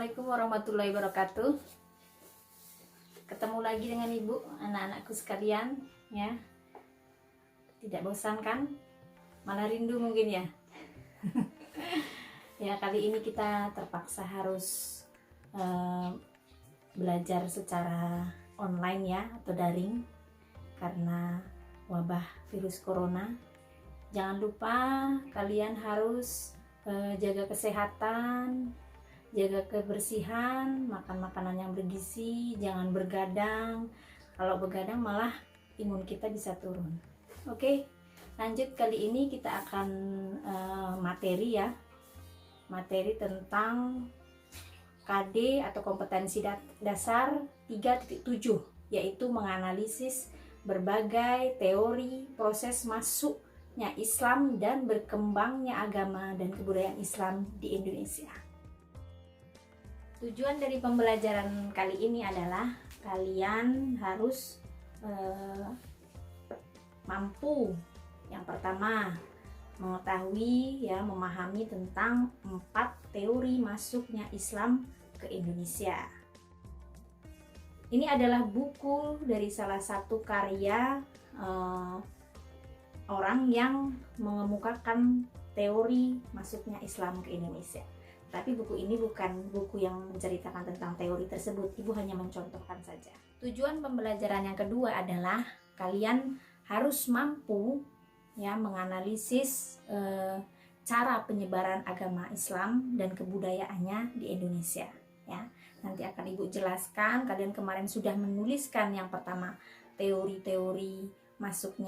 Assalamualaikum warahmatullahi wabarakatuh. Ketemu lagi dengan ibu, anak-anakku sekalian ya. Tidak bosan kan? Malah rindu mungkin ya. Ya, kali ini kita terpaksa harus belajar secara online ya, atau daring karena wabah virus corona. Jangan lupa kalian harus jaga kesehatan, jaga kebersihan, makan makanan yang bergizi, jangan bergadang. Kalau begadang malah imun kita bisa turun. Oke, lanjut. Kali ini kita akan materi tentang KD atau kompetensi dasar 3.7, yaitu menganalisis berbagai teori proses masuknya Islam dan berkembangnya agama dan kebudayaan Islam di Indonesia. Tujuan dari pembelajaran kali ini adalah kalian harus mampu, yang pertama, mengetahui ya, memahami tentang 4 teori masuknya Islam ke Indonesia. Ini adalah buku dari salah satu karya orang yang mengemukakan teori masuknya Islam ke Indonesia. Tapi buku ini bukan buku yang menceritakan tentang teori tersebut, ibu hanya mencontohkan saja. Tujuan pembelajaran yang kedua adalah kalian harus mampu ya menganalisis cara penyebaran agama Islam dan kebudayaannya di Indonesia ya. Nanti akan ibu jelaskan. Kalian kemarin sudah menuliskan yang pertama teori-teori masuk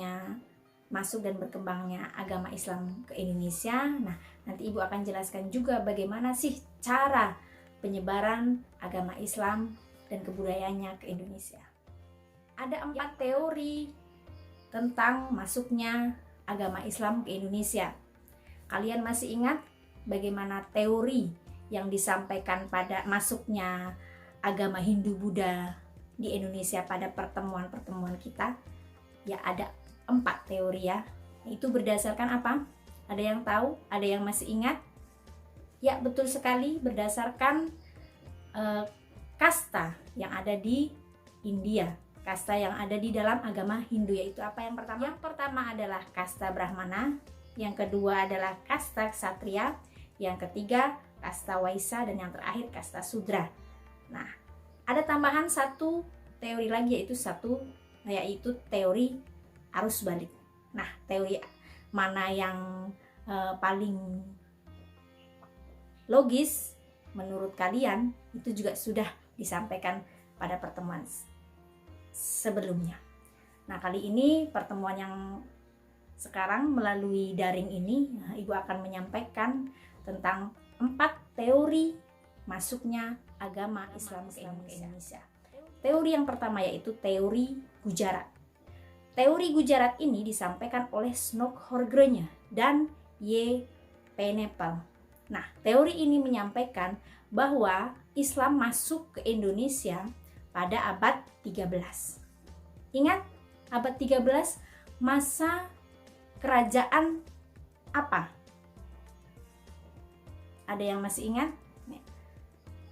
dan berkembangnya agama Islam ke Indonesia. Nah, nanti ibu akan jelaskan juga bagaimana sih cara penyebaran agama Islam dan kebudayaannya ke Indonesia. Ada 4 teori tentang masuknya agama Islam ke Indonesia. Kalian masih ingat bagaimana teori yang disampaikan pada masuknya agama Hindu-Buddha di Indonesia pada pertemuan-pertemuan kita? Ya, ada 4 teori ya. Itu berdasarkan apa? Ada yang tahu? Ada yang masih ingat? Ya, betul sekali, berdasarkan kasta yang ada di India. Kasta yang ada di dalam agama Hindu, yaitu apa yang pertama? Yang pertama adalah kasta Brahmana, yang kedua adalah kasta Ksatria, yang ketiga kasta Waisya, dan yang terakhir kasta Sudra. Nah, ada tambahan satu teori lagi, yaitu teori arus balik. Nah, teori mana yang paling logis menurut kalian itu juga sudah disampaikan pada pertemuan sebelumnya. Nah, kali ini pertemuan yang sekarang melalui daring ini, ibu akan menyampaikan tentang 4 teori masuknya agama Islam ke Indonesia. Teori yang pertama yaitu teori Gujarat. Teori Gujarat ini disampaikan oleh Snok Horgrenya dan Y. Penepal. Nah, teori ini menyampaikan bahwa Islam masuk ke Indonesia pada abad 13. Ingat, abad 13 masa kerajaan apa? Ada yang masih ingat?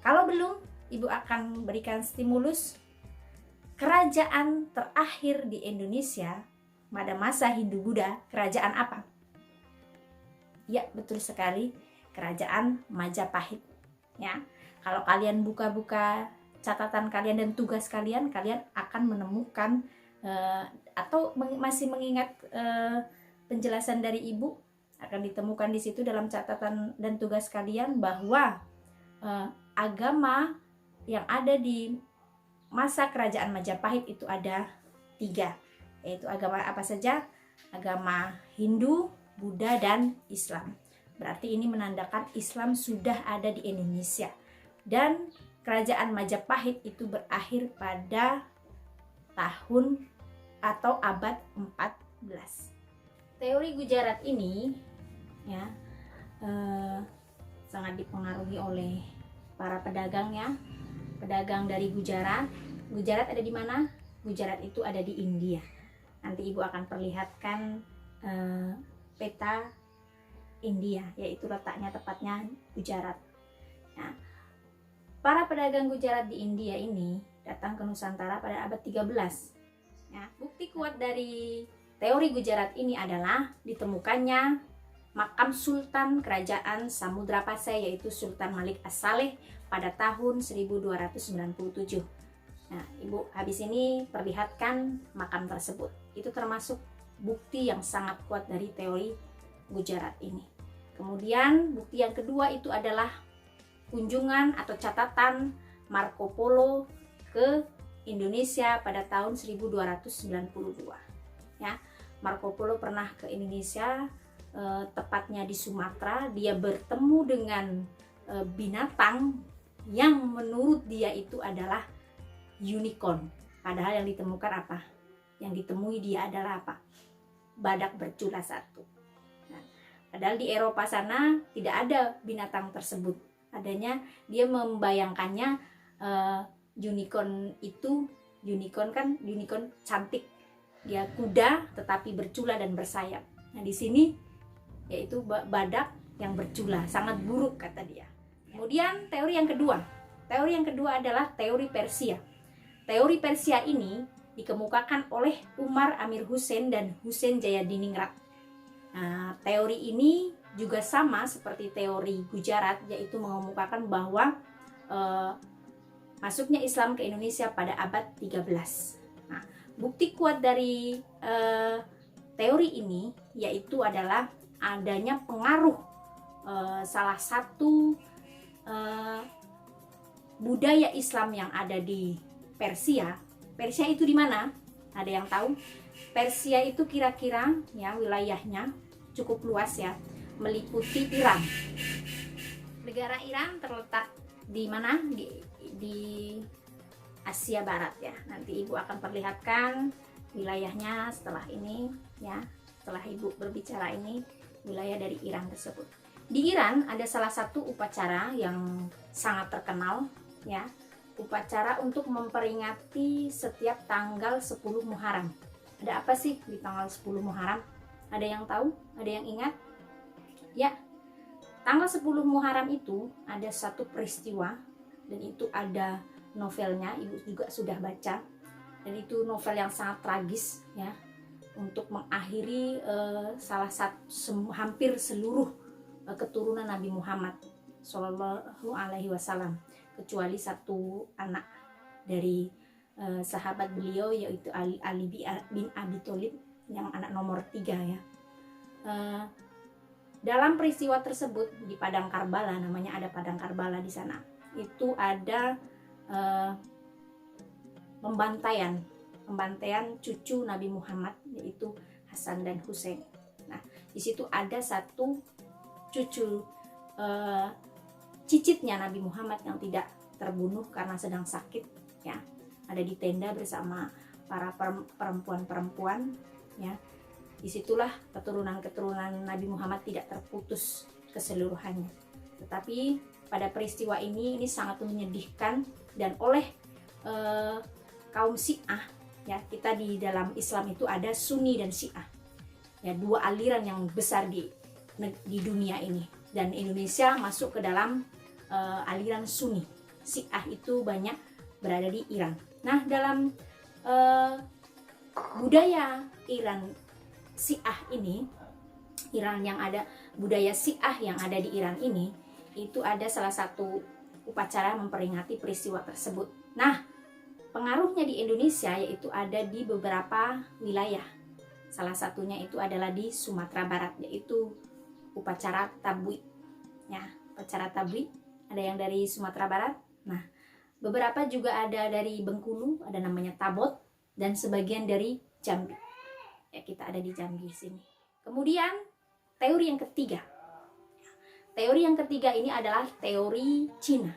Kalau belum, ibu akan berikan stimulus. Kerajaan terakhir di Indonesia pada masa Hindu-Buddha, kerajaan apa? Ya, betul sekali, kerajaan Majapahit. Ya, kalau kalian buka-buka catatan kalian dan tugas kalian akan menemukan atau masih mengingat penjelasan dari ibu, akan ditemukan di situ dalam catatan dan tugas kalian bahwa agama yang ada di masa kerajaan Majapahit itu ada 3, yaitu agama apa saja? Agama Hindu, Buddha, dan Islam. Berarti ini menandakan Islam sudah ada di Indonesia. Dan kerajaan Majapahit itu berakhir pada tahun atau abad 14. Teori Gujarat ini ya sangat dipengaruhi oleh para pedagang ya. Pedagang dari Gujarat. Gujarat ada di mana? Gujarat itu ada di India. Nanti ibu akan perlihatkan peta India, yaitu letaknya tepatnya Gujarat. Nah, para pedagang Gujarat di India ini datang ke Nusantara pada abad 13. Ya, bukti kuat dari teori Gujarat ini adalah ditemukannya makam Sultan Kerajaan Samudra Pasai, yaitu Sultan Malik As-Saleh pada tahun 1297. Nah, Ibu habis ini perlihatkan makam tersebut. Itu termasuk bukti yang sangat kuat dari teori Gujarat ini. Kemudian bukti yang kedua itu adalah kunjungan atau catatan Marco Polo ke Indonesia pada tahun 1292. Ya, Marco Polo pernah ke Indonesia, tepatnya di Sumatera. Dia bertemu dengan binatang yang menurut dia itu adalah unicorn. Padahal yang ditemukan apa? Yang ditemui dia adalah apa? Badak bercula satu. Nah, padahal di Eropa sana tidak ada binatang tersebut. Adanya, dia membayangkannya unicorn itu, unicorn cantik. Dia kuda tetapi bercula dan bersayap. Nah, di sini yaitu badak yang bercula, sangat buruk kata dia. Kemudian teori yang kedua adalah teori Persia. Teori Persia ini dikemukakan oleh Umar Amir Hussein dan Hussein Jayadiningrat. Nah, teori ini juga sama seperti teori Gujarat, yaitu mengemukakan bahwa masuknya Islam ke Indonesia pada abad 13. Nah, bukti kuat dari teori ini yaitu adalah adanya pengaruh salah satu budaya Islam yang ada di Persia. Persia itu di mana? Ada yang tahu? Persia itu kira-kira ya wilayahnya cukup luas ya, meliputi Iran. Negara Iran terletak di mana? Di Asia Barat ya. Nanti Ibu akan perlihatkan wilayahnya setelah ini ya. Setelah Ibu berbicara ini wilayah dari Iran tersebut. Di Iran ada salah satu upacara yang sangat terkenal ya. Upacara untuk memperingati setiap tanggal 10 Muharram. Ada apa sih di tanggal 10 Muharram? Ada yang tahu? Ada yang ingat? Ya, tanggal 10 Muharram itu ada satu peristiwa dan itu ada novelnya, Ibu juga sudah baca. Dan itu novel yang sangat tragis ya, untuk mengakhiri hampir seluruh keturunan Nabi Muhammad Shallallahu Alaihi Wasallam, kecuali satu anak dari sahabat beliau, yaitu Ali bin Abi Thalib, yang anak nomor 3 ya. Dalam peristiwa tersebut di Padang Karbala, namanya ada Padang Karbala di sana, itu ada pembantaian cucu Nabi Muhammad, yaitu Hasan dan Husain. Nah, di situ ada satu cucu cicitnya Nabi Muhammad yang tidak terbunuh karena sedang sakit ya, ada di tenda bersama para perempuan-perempuan ya. Disitulah keturunan Nabi Muhammad tidak terputus keseluruhannya. Tetapi pada peristiwa ini sangat menyedihkan, dan oleh kaum Syiah ya, kita di dalam Islam itu ada Sunni dan Syiah ya, dua aliran yang besar di dunia ini, dan Indonesia masuk ke dalam aliran Sunni. Syiah itu banyak berada di Iran. Nah, dalam budaya Iran Syiah ini, budaya Syiah yang ada di Iran ini, itu ada salah satu upacara memperingati peristiwa tersebut. Nah, pengaruhnya di Indonesia yaitu ada di beberapa wilayah. Salah satunya itu adalah di Sumatera Barat, yaitu upacara Tabwi. Ya, upacara Tabwi ada yang dari Sumatera Barat. Nah, beberapa juga ada dari Bengkulu, ada namanya Tabot, dan sebagian dari Jambi. Ya, kita ada di Jambi sini. Kemudian teori yang ketiga. Teori yang ketiga ini adalah teori Cina.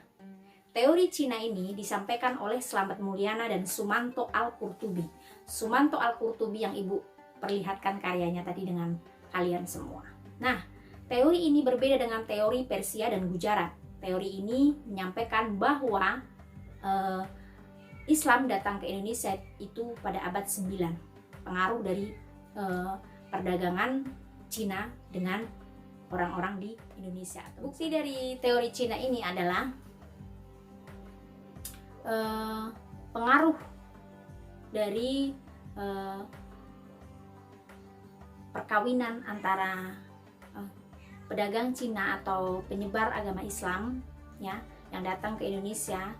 Teori Cina ini disampaikan oleh Slamet Mulyana dan Sumanto Al-Qurtubi. Sumanto Al-Qurtubi yang Ibu perlihatkan karyanya tadi dengan kalian semua. Nah, teori ini berbeda dengan teori Persia dan Gujarat. Teori ini menyampaikan bahwa Islam datang ke Indonesia itu pada abad 9. Pengaruh dari perdagangan Cina dengan orang-orang di Indonesia. Bukti dari teori Cina ini adalah pengaruh dari perkawinan antara pedagang Cina atau penyebar agama Islam ya yang datang ke Indonesia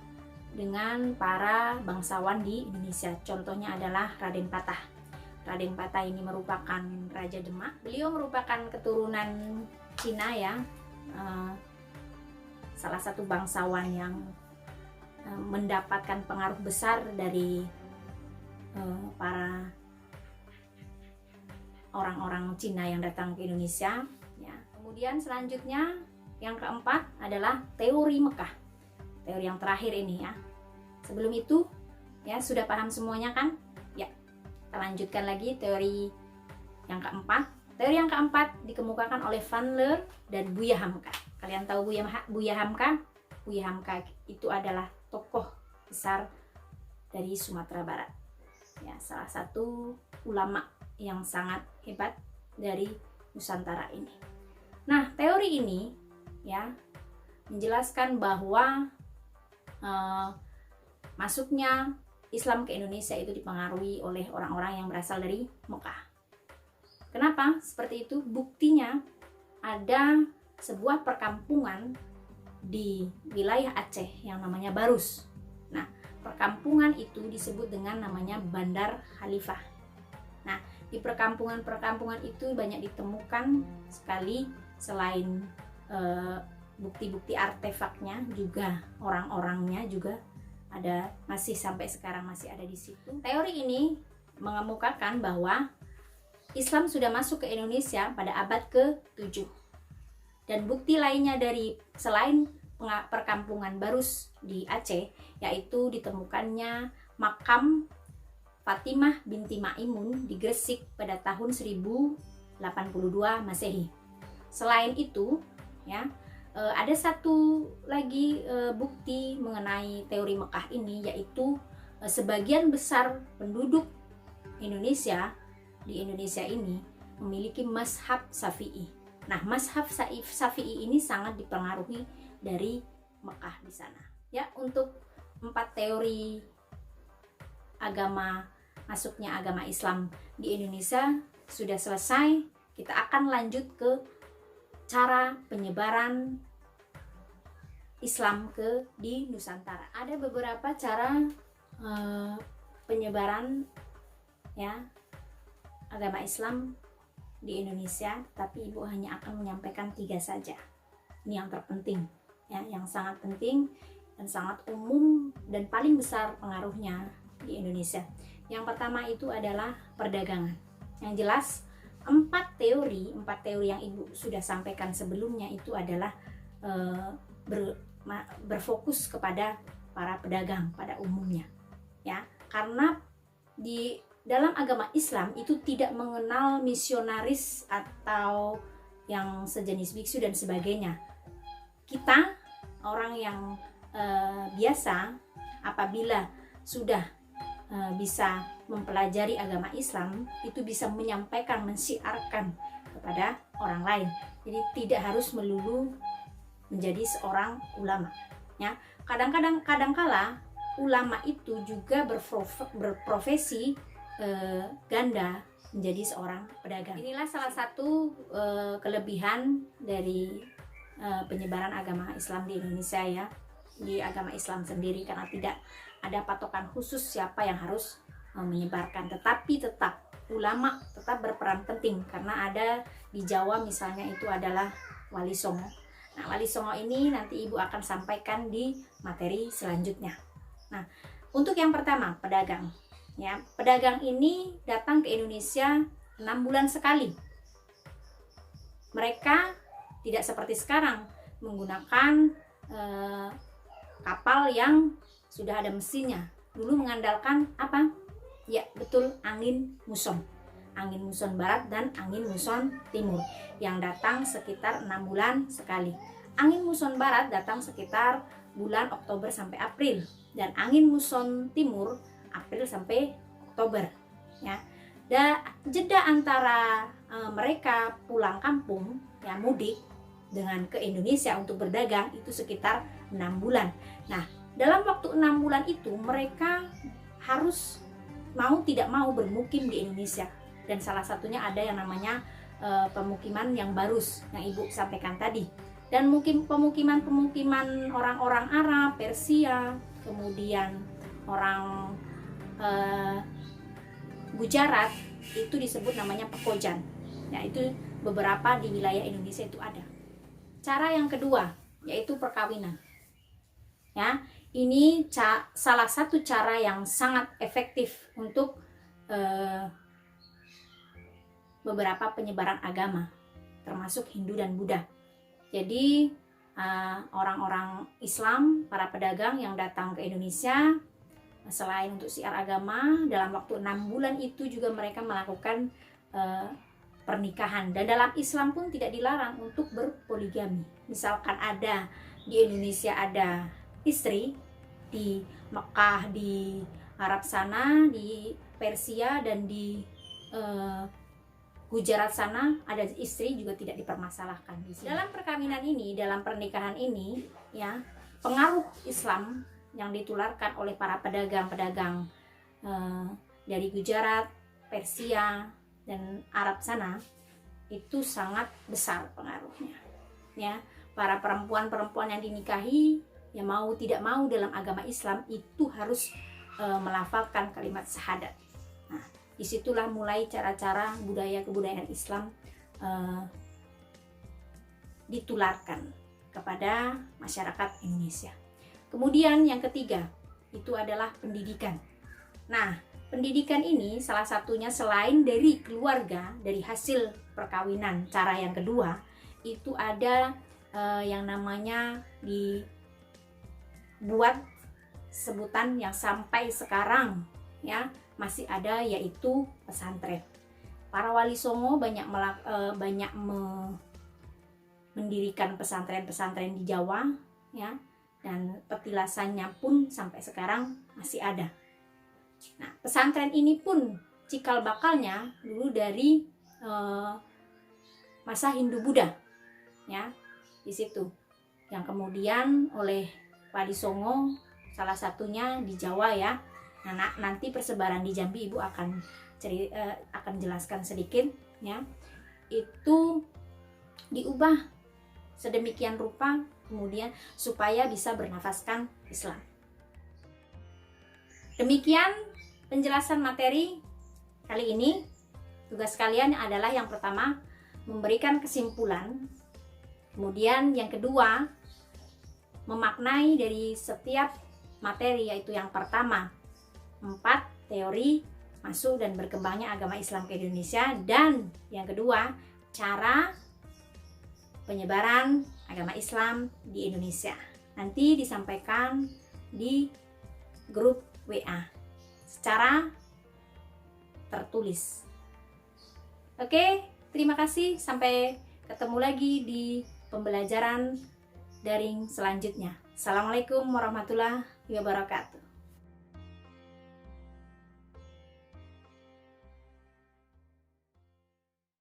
dengan para bangsawan di Indonesia. Contohnya adalah Raden Patah. Raden Patah ini merupakan Raja Demak. Beliau merupakan keturunan Cina ya, salah satu bangsawan yang mendapatkan pengaruh besar dari para orang-orang Cina yang datang ke Indonesia ya. Kemudian selanjutnya yang keempat adalah teori Mekah. Teori yang terakhir ini ya. Sebelum itu ya sudah paham semuanya kan? Ya. Kita lanjutkan lagi teori yang keempat. Teori yang keempat dikemukakan oleh Van Leer dan Buya Hamka. Kalian tahu Buya Hamka? Buya Hamka itu adalah tokoh besar dari Sumatera Barat. Ya, salah satu ulama yang sangat hebat dari Nusantara ini. Nah, teori ini ya menjelaskan bahwa masuknya Islam ke Indonesia itu dipengaruhi oleh orang-orang yang berasal dari Mekah. Kenapa seperti itu? Buktinya ada sebuah perkampungan di wilayah Aceh yang namanya Barus. Nah, perkampungan itu disebut dengan namanya Bandar Khalifah. Nah, di perkampungan-perkampungan itu banyak ditemukan sekali selain bukti-bukti artefaknya, juga orang-orangnya juga ada, masih sampai sekarang masih ada di situ. Teori ini mengemukakan bahwa Islam sudah masuk ke Indonesia pada abad ke-7. Dan bukti lainnya dari selain perkampungan Barus di Aceh, yaitu ditemukannya makam Fatimah binti Maimun di Gresik pada tahun 1082 Masehi. Selain itu, ya, ada satu lagi bukti mengenai teori Mekah ini, yaitu sebagian besar penduduk Indonesia di Indonesia ini memiliki mazhab Syafi'i. Nah, mazhab Syafi'i ini sangat dipengaruhi dari Mekah di sana. Ya, untuk 4 teori masuknya agama Islam di Indonesia sudah selesai. Kita akan lanjut ke cara penyebaran Islam di Nusantara. Ada beberapa cara penyebaran ya agama Islam di Indonesia, tapi Ibu hanya akan menyampaikan 3 saja. Ini yang terpenting, ya, yang sangat penting dan sangat umum dan paling besar pengaruhnya di Indonesia. Yang pertama itu adalah perdagangan. Yang jelas 4 teori yang Ibu sudah sampaikan sebelumnya itu adalah berfokus kepada para pedagang pada umumnya, ya, karena di dalam agama Islam itu tidak mengenal misionaris atau yang sejenis biksu dan sebagainya. Kita orang yang biasa apabila sudah bisa mempelajari agama Islam itu bisa menyampaikan, mensiarkan kepada orang lain. Jadi tidak harus melulu menjadi seorang ulama. Ya, kadangkala ulama itu juga berprofesi ganda menjadi seorang pedagang. Inilah salah satu kelebihan dari penyebaran agama Islam di Indonesia ya, di agama Islam sendiri, karena tidak ada patokan khusus siapa yang harus menyebarkan, tetapi tetap ulama tetap berperan penting karena ada di Jawa misalnya itu adalah Wali Songo. Nah, Wali Songo ini nanti Ibu akan sampaikan di materi selanjutnya. Nah, untuk yang pertama pedagang. Ya, pedagang ini datang ke Indonesia 6 bulan sekali. Mereka tidak seperti sekarang menggunakan kapal yang sudah ada mesinnya. Dulu mengandalkan apa? Ya, betul, angin muson. Angin muson barat dan angin muson timur yang datang sekitar 6 bulan sekali. Angin muson barat datang sekitar bulan Oktober sampai April dan angin muson timur April sampai Oktober, ya. Jeda antara mereka pulang kampung ya mudik dengan ke Indonesia untuk berdagang itu sekitar 6 bulan. Nah, dalam waktu 6 bulan itu mereka harus mau tidak mau bermukim di Indonesia. Dan salah satunya ada yang namanya pemukiman yang Barus yang Ibu sampaikan tadi. Dan pemukiman orang-orang Arab, Persia, kemudian orang Gujarat itu disebut namanya Pekojan. Nah, itu beberapa di wilayah Indonesia itu ada. Cara yang kedua yaitu perkawinan. Ya, ini salah satu cara yang sangat efektif untuk beberapa penyebaran agama, termasuk Hindu dan Buddha. Jadi orang-orang Islam, para pedagang yang datang ke Indonesia, selain untuk siar agama, dalam waktu 6 bulan itu juga mereka melakukan pernikahan. Dan dalam Islam pun tidak dilarang untuk berpoligami. Misalkan ada di Indonesia ada istri, di Mekah, di Arab sana, di Persia, dan di Gujarat sana ada istri, juga tidak dipermasalahkan di sini. Dalam perkawinan ini, dalam pernikahan ini, ya, pengaruh Islam yang ditularkan oleh para pedagang-pedagang dari Gujarat, Persia, dan Arab sana itu sangat besar pengaruhnya. Ya, para perempuan-perempuan yang dinikahi, yang mau tidak mau dalam agama Islam itu harus melafalkan kalimat syahadat. Nah, disitulah mulai cara-cara kebudayaan Islam ditularkan kepada masyarakat Indonesia. Kemudian yang ketiga itu adalah pendidikan. Nah, pendidikan ini salah satunya selain dari keluarga, dari hasil perkawinan, cara yang kedua itu ada yang namanya dibuat sebutan yang sampai sekarang ya masih ada, yaitu pesantren. Para wali songo banyak mendirikan pesantren-pesantren di Jawa ya, dan petilasannya pun sampai sekarang masih ada. Nah, pesantren ini pun cikal bakalnya dulu dari masa Hindu Buddha ya, di situ yang kemudian oleh wali songo salah satunya di Jawa ya. Nah, nanti persebaran di Jambi Ibu akan jelaskan sedikit ya. Itu diubah sedemikian rupa kemudian supaya bisa bernafaskan Islam. Demikian penjelasan materi kali ini. Tugas kalian adalah yang pertama memberikan kesimpulan, kemudian yang kedua memaknai dari setiap materi, yaitu yang pertama 4 teori masuk dan berkembangnya agama Islam ke Indonesia, dan yang kedua cara penyebaran agama Islam di Indonesia. Nanti disampaikan di grup WA secara tertulis. Oke, terima kasih. Sampai ketemu lagi di pembelajaran daring selanjutnya. Assalamualaikum warahmatullahi wabarakatuh.